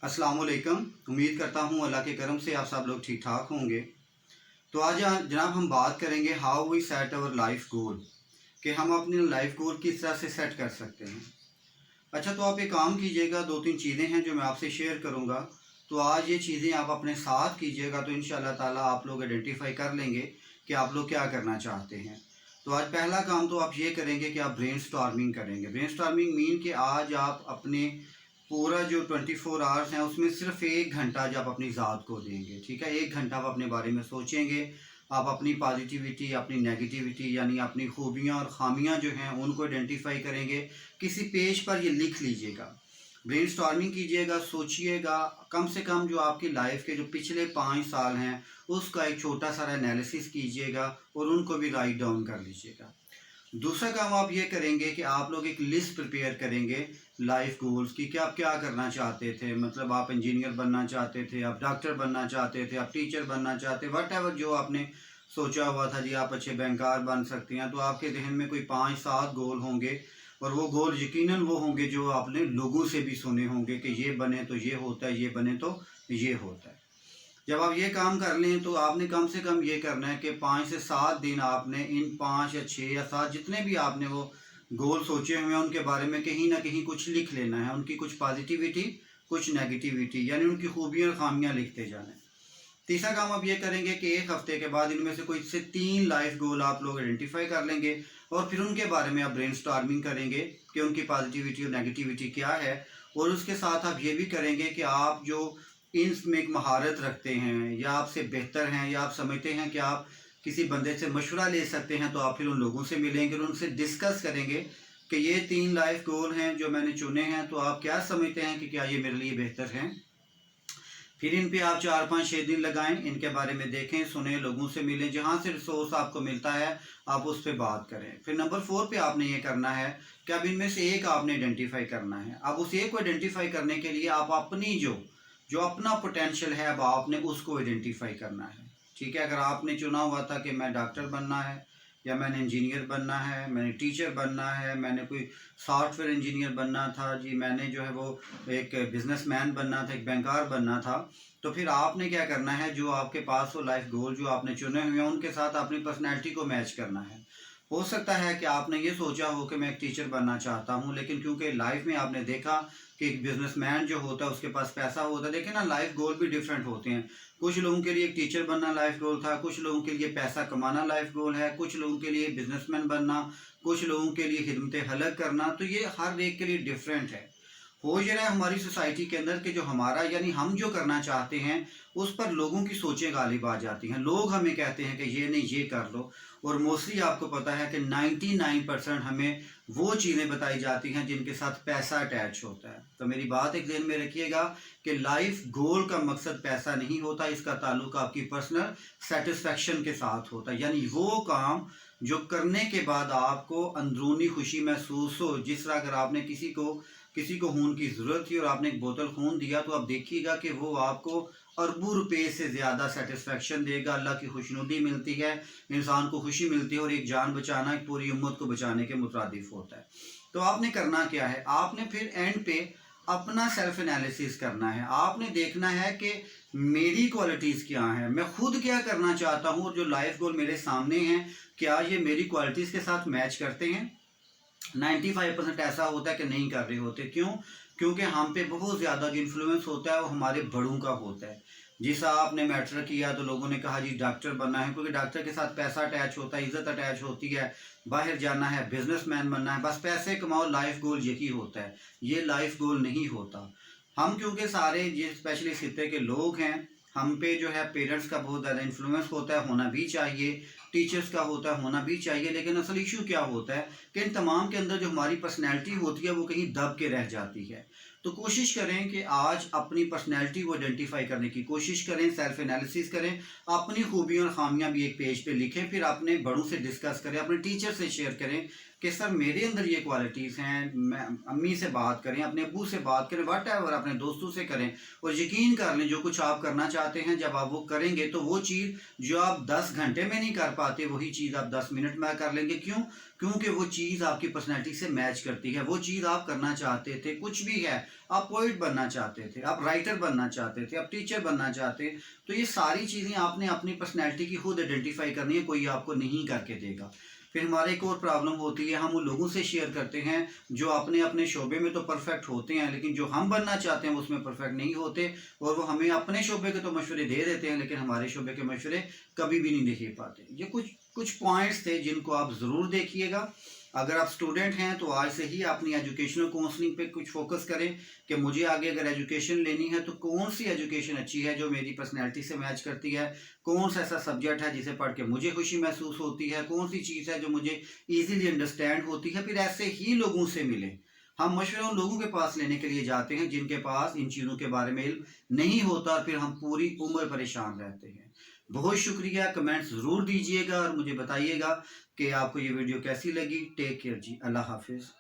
अस्सलाम वालेकुम। उम्मीद करता हूँ अल्लाह के करम से आप सब लोग ठीक ठाक होंगे। तो आज जनाब हम बात करेंगे how we set our life goal, कि हम अपनी लाइफ गोल किस तरह से सेट कर सकते हैं। अच्छा, तो आप एक काम कीजिएगा, दो तीन चीज़ें हैं जो मैं आपसे शेयर करूँगा। तो आज ये चीज़ें आप अपने साथ कीजिएगा तो इंशाअल्लाह ताला आप लोग आइडेंटिफाई कर लेंगे कि आप लोग क्या करना चाहते हैं। तो आज पहला काम तो आप ये करेंगे कि आप ब्रेन स्टॉर्मिंग करेंगे। ब्रेन स्टॉर्मिंग मीन कि आज आप अपने पूरा जो 24 आवर्स हैं उसमें सिर्फ 1 घंटा जब अपनी ज़ात को देंगे, ठीक है। 1 घंटा आप अपने बारे में सोचेंगे, आप अपनी पॉजिटिविटी, अपनी नेगेटिविटी यानी अपनी खूबियाँ और ख़ामियाँ जो हैं उनको आइडेंटिफाई करेंगे। किसी पेज पर ये लिख लीजिएगा, ब्रेन स्टॉर्मिंग कीजिएगा, सोचिएगा। कम से कम जो आपकी लाइफ के जो पिछले 5 साल हैं उसका एक छोटा सा एनालिसिस कीजिएगा और उनको भी राइट डाउन कर लीजिएगा। दूसरा काम आप ये करेंगे कि आप लोग एक लिस्ट प्रिपेयर करेंगे लाइफ गोल्स की, कि आप क्या करना चाहते थे। मतलब आप इंजीनियर बनना चाहते थे, आप डॉक्टर बनना चाहते थे, आप टीचर बनना चाहते, वट एवर जो आपने सोचा हुआ था जी, आप अच्छे बैंकर बन सकते हैं। तो आपके जहन में कोई 5-7 गोल होंगे और वो गोल यकीनन वो होंगे जो आपने लोगों से भी सुने होंगे कि ये बने तो ये होता है, ये बने तो ये होता है। जब आप ये काम कर लें तो आपने कम से कम ये करना है कि 5 से 7 दिन आपने इन 5 या 6 या 7 जितने भी आपने वो गोल सोचे हुए हैं उनके बारे में कहीं ना कहीं कुछ लिख लेना है। उनकी कुछ पॉजिटिविटी, कुछ नेगेटिविटी, यानी उनकी खूबियाँ और खामियाँ लिखते जाना है। तीसरा काम आप ये करेंगे कि 1 हफ्ते के बाद इनमें से कोई से 3 लाइफ गोल आप लोग आइडेंटिफाई कर लेंगे और फिर उनके बारे में आप ब्रेन स्टॉर्मिंग करेंगे कि उनकी पॉजिटिविटी और नेगेटिविटी क्या है। और उसके साथ आप ये भी करेंगे कि आप जो इसमें एक महारत रखते हैं या आपसे बेहतर हैं या आप समझते हैं कि आप किसी बंदे से मशवरा ले सकते हैं, तो आप फिर उन लोगों से मिलेंगे और उनसे डिस्कस करेंगे कि ये 3 लाइफ गोल हैं जो मैंने चुने हैं, तो आप क्या समझते हैं कि क्या ये मेरे लिए बेहतर हैं। फिर इन पे आप 4-5-6 दिन लगाएं, इनके बारे में देखें, सुने, लोगों से मिलें, जहाँ से रिसोर्स आपको मिलता है आप उस पर बात करें। फिर नंबर 4 पे आपने ये करना है कि अब इनमें से एक आपने आइडेंटिफाई करना है। अब उस एक को आइडेंटिफाई करने के लिए आप अपनी जो जो अपना पोटेंशियल है अब आपने उसको आइडेंटिफाई करना है, ठीक है। अगर आपने चुना हुआ था कि मैं डॉक्टर बनना है या मैंने इंजीनियर बनना है, मैंने टीचर बनना है, मैंने कोई सॉफ्टवेयर इंजीनियर बनना था जी, मैंने जो है वो एक बिजनेसमैन बनना था, एक बैंकर बनना था, तो फिर आपने क्या करना है, जो आपके पास वो लाइफ गोल जो आपने चुने हुए हैं उनके साथ अपनी पर्सनैलिटी को मैच करना है। हो सकता है कि आपने ये सोचा हो कि मैं एक टीचर बनना चाहता हूँ, लेकिन क्योंकि लाइफ में आपने देखा कि एक बिजनेसमैन जो होता है उसके पास पैसा होता है। देखिए ना, लाइफ गोल भी डिफरेंट होते हैं। कुछ लोगों के लिए एक टीचर बनना लाइफ गोल था, कुछ लोगों के लिए पैसा कमाना लाइफ गोल है, कुछ लोगों के लिए बिजनेसमैन बनना, कुछ लोगों के लिए खिदमत हलक करना। तो ये हर एक के लिए डिफरेंट है। हो ये रहा है हमारी सोसाइटी के अंदर कि जो हमारा यानी हम जो करना चाहते हैं उस पर लोगों की सोचें गालिब आ जाती हैं। लोग हमें कहते हैं कि ये नहीं, ये कर लो। और मोस्टली आपको पता है कि 99% हमें वो चीज़ें बताई जाती हैं जिनके साथ पैसा अटैच होता है। तो मेरी बात एक ध्यान में रखिएगा कि लाइफ गोल का मकसद पैसा नहीं होता, इसका ताल्लुक आपकी पर्सनल सेटिस्फेक्शन के साथ होता है। यानी वो काम जो करने के बाद आपको अंदरूनी खुशी महसूस हो। जिस तरह अगर आपने किसी को खून की ज़रूरत थी और आपने एक बोतल खून दिया, तो आप देखिएगा कि वो आपको अरबों रुपए से ज़्यादा सेटिस्फेक्शन देगा। अल्लाह की खुशनुदी मिलती है, इंसान को खुशी मिलती है और एक जान बचाना एक पूरी उम्मत को बचाने के मुतरादिफ होता है। तो आपने करना क्या है, आपने फिर एंड पे अपना सेल्फ एनालिसिस करना है। आपने देखना है कि मेरी क्वालिटीज़ क्या हैं, मैं खुद क्या करना चाहता हूँ और जो लाइफ गोल मेरे सामने हैं क्या ये मेरी क्वालिटीज़ के साथ मैच करते हैं। 95% ऐसा होता है कि नहीं कर रहे होते। क्यों? क्योंकि हम पे बहुत ज़्यादा जो इन्फ्लुएंस होता है वो हमारे बड़ों का होता है। जैसा आपने मैटर किया तो लोगों ने कहा जी डॉक्टर बनना है, क्योंकि डॉक्टर के साथ पैसा अटैच होता है, इज्जत अटैच होती है, बाहर जाना है, बिजनेसमैन बनना है, बस पैसे कमाओ, लाइफ गोल यही होता है। ये लाइफ गोल नहीं होता। हम क्योंकि सारे ये स्पेशली इस खित्ते के लोग हैं, हम पे जो है पेरेंट्स का बहुत ज़्यादा इन्फ्लुएंस होता है, होना भी चाहिए, टीचर्स का होता है, होना भी चाहिए। लेकिन असल इशू क्या होता है कि इन तमाम के अंदर जो हमारी पर्सनैलिटी होती है वो कहीं दब के रह जाती है। तो कोशिश करें कि आज अपनी पर्सनैलिटी को आइडेंटिफाई करने की कोशिश करें, सेल्फ एनालिसिस करें, अपनी खूबियाँ और खामियाँ भी एक पेज पे लिखें, फिर अपने बड़ों से डिस्कस करें, अपने टीचर से शेयर करें کہ سر میرے اندر یہ کوالٹیز ہیں، میں امی سے بات کریں، اپنے ابو سے بات کریں، واٹ ایور اپنے دوستوں سے کریں، اور یقین کر لیں جو کچھ آپ کرنا چاہتے ہیں جب آپ وہ کریں گے تو وہ چیز جو آپ 10 گھنٹے میں نہیں کر پاتے وہی چیز آپ 10 منٹ میں کر لیں گے۔ کیوں؟ کیونکہ وہ چیز آپ کی پرسنالٹی سے میچ کرتی ہے، وہ چیز آپ کرنا چاہتے تھے، کچھ بھی ہے، آپ پوئٹ بننا چاہتے تھے، آپ رائٹر بننا چاہتے تھے، آپ ٹیچر بننا چاہتے، تو یہ ساری چیزیں آپ نے اپنی پرسنالٹی کی خود آئیڈینٹیفائی کرنی ہے، کوئی آپ کو نہیں کر کے دے گا۔ پھر ہمارے ایک اور پرابلم ہوتی ہے، ہم ان لوگوں سے شیئر کرتے ہیں جو اپنے اپنے شعبے میں تو پرفیکٹ ہوتے ہیں لیکن جو ہم بننا چاہتے ہیں اس میں پرفیکٹ نہیں ہوتے، اور وہ ہمیں اپنے شعبے کے تو مشورے دے دیتے ہیں لیکن ہمارے شعبے کے مشورے کبھی بھی نہیں دے پاتے۔ یہ کچھ پوائنٹس تھے جن کو آپ ضرور دیکھیے گا۔ اگر آپ اسٹوڈنٹ ہیں تو آج سے ہی اپنی ایجوکیشنل کاؤنسلنگ پہ کچھ فوکس کریں کہ مجھے آگے اگر ایجوکیشن لینی ہے تو کون سی ایجوکیشن اچھی ہے جو میری پرسنالٹی سے میچ کرتی ہے، کون سا ایسا سبجیکٹ ہے جسے پڑھ کے مجھے خوشی محسوس ہوتی ہے، کون سی چیز ہے جو مجھے ایزیلی انڈرسٹینڈ ہوتی ہے۔ پھر ایسے ہی لوگوں سے ملیں۔ ہم مشورہ ان لوگوں کے پاس لینے کے لیے جاتے ہیں جن کے پاس ان چیزوں کے بارے میں علم نہیں ہوتا، اور پھر ہم پوری عمر پریشان رہتے ہیں۔ بہت شکریہ، کمنٹ ضرور دیجیے گا اور مجھے بتائیے گا کہ آپ کو یہ ویڈیو کیسی لگی۔ ٹیک کیئر جی، اللہ حافظ۔